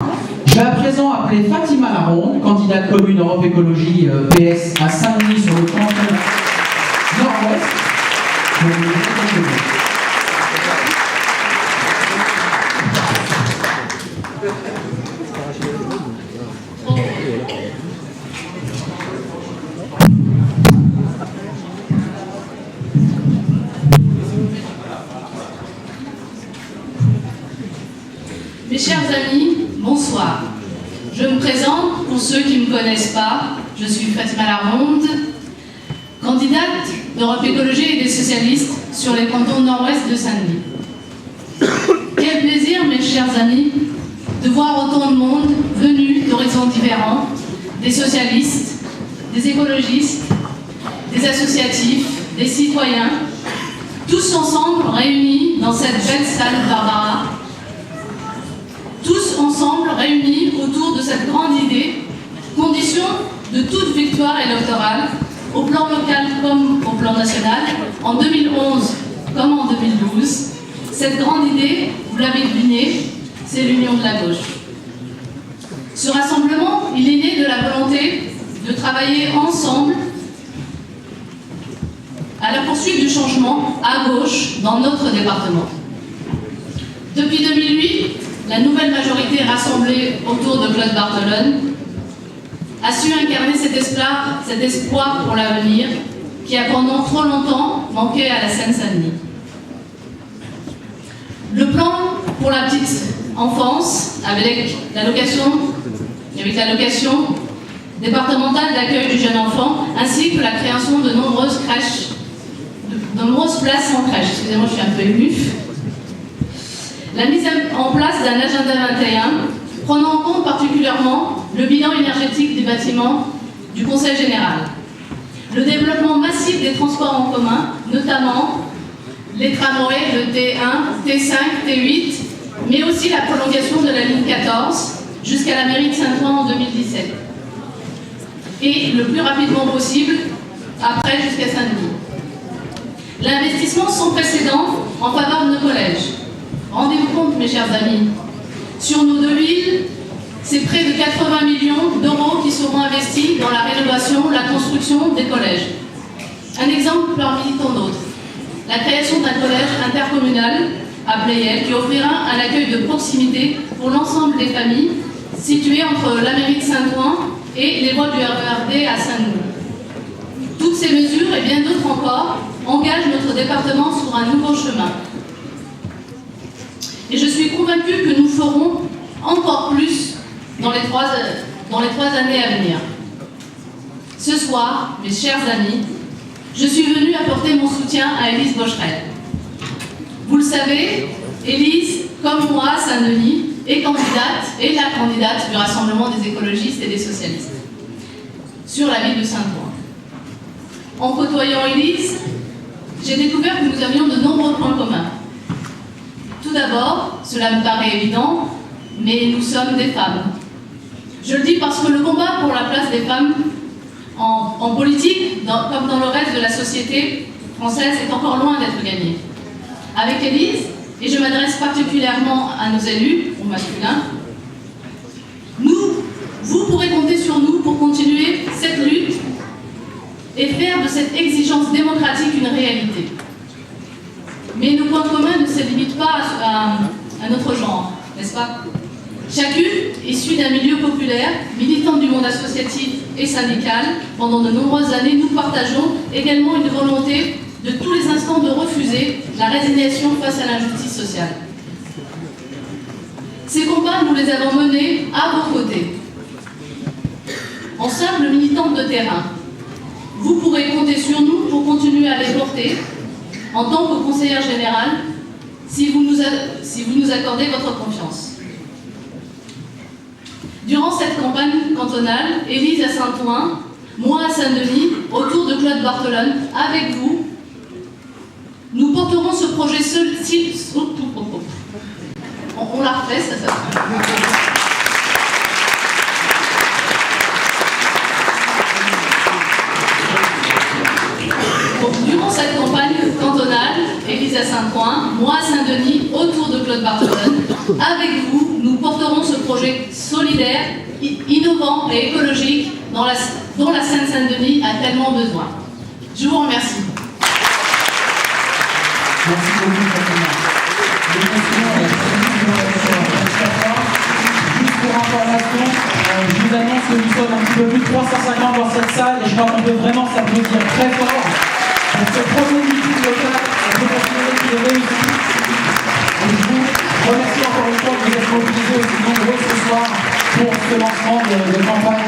Je vais à présent appeler Fatima Laronde, candidate commune Europe Écologie PS à Saint-Denis sur le canton Nord-Ouest. Mes chers amis, bonsoir. Je me présente, pour ceux qui ne me connaissent pas, je suis Fatima Laronde, candidate d'Europe Écologie et des Socialistes sur les cantons nord-ouest de Saint-Denis. Quel plaisir, mes chers amis, de voir autant de monde venu d'horizons différents, des socialistes, des écologistes, des associatifs, des citoyens, tous ensemble réunis dans cette belle salle Barbara, tous ensemble réunis autour de cette grande idée, condition de toute victoire électorale, au plan local comme au plan national, en 2011 comme en 2012. Cette grande idée, vous l'avez deviné, c'est l'union de la gauche. Ce rassemblement, il est né de la volonté de travailler ensemble à la poursuite du changement à gauche dans notre département. Depuis 2008, la nouvelle majorité rassemblée autour de Claude Barthelone a su incarner cet espoir pour l'avenir qui a pendant trop longtemps manqué à la Seine-Saint-Denis. Le plan pour la petite enfance, avec l'allocation départementale d'accueil du jeune enfant, ainsi que la création de nombreuses crèches, de nombreuses places en crèche. Excusez-moi, je suis un peu émue. La mise en place d'un agenda 21, prenant en compte particulièrement le bilan énergétique des bâtiments du Conseil général. Le développement massif des transports en commun, notamment les tramways, le T1, T5, T8, mais aussi la prolongation de la ligne 14 jusqu'à la mairie de Saint-Ouen en 2017. Et le plus rapidement possible, après jusqu'à Saint-Denis. L'investissement sans précédent en faveur de nos collèges. Rendez-vous compte, mes chers amis, sur nos deux villes, c'est près de 80 millions d'euros qui seront investis dans la rénovation, la construction des collèges. Un exemple parmi tant d'autres. La création d'un collège intercommunal à Pleyel qui offrira un accueil de proximité pour l'ensemble des familles situées entre la mairie de Saint-Ouen et les voies du RERD à Saint-Denis. Toutes ces mesures et bien d'autres encore engagent notre département sur un nouveau chemin. Et je suis convaincue que nous ferons encore plus dans les trois années à venir. Ce soir, mes chers amis, je suis venue apporter mon soutien à Élise Bocherel. Vous le savez, Élise, comme moi à Saint-Denis, est la candidate du Rassemblement des écologistes et des socialistes sur la ville de Saint-Ouen. En côtoyant Élise, j'ai découvert que nous avions de nombreux points communs. Tout d'abord, cela me paraît évident, mais nous sommes des femmes. Je le dis parce que le combat pour la place des femmes en politique, comme dans le reste de la société française, est encore loin d'être gagné. Avec Élise, et je m'adresse particulièrement à nos élus, au masculin, vous pourrez compter sur nous pour continuer cette lutte et faire de cette exigence démocratique une réalité. Mais nos points communs ne se limitent pas à notre genre, n'est-ce pas? Chacune, issue d'un milieu populaire, militante du monde associatif et syndical, pendant de nombreuses années, nous partageons également une volonté de tous les instants de refuser la résignation face à l'injustice sociale. Ces combats, nous les avons menés à vos côtés. En simple militante de terrain, vous pourrez compter sur nous pour continuer à les porter en tant que conseillère générale si vous nous accordez votre confiance. Durant cette campagne cantonale, Élise à Saint-Ouen, moi à Saint-Denis, autour de Claude Barthelone, avec vous, nous porterons ce projet seul. On la refait, ça. Durant cette campagne cantonale, Élise à Saint-Ouen, moi à Saint-Denis, autour de Claude Barthelone, avec vous, nous porterons ce projet solidaire, innovant et écologique dont la Seine-Saint-Denis a tellement besoin. Je vous remercie. Merci beaucoup, Fatima. Juste pour information, je vous annonce que nous sommes un petit peu plus de 350 dans cette salle et je crois qu'on peut vraiment s'applaudir très fort pour ce premier meeting local. On peut considérer qu'il est réussi. Et je vous remercie encore une fois de vous être mobilisés aussi nombreux ce soir pour ce lancement de campagne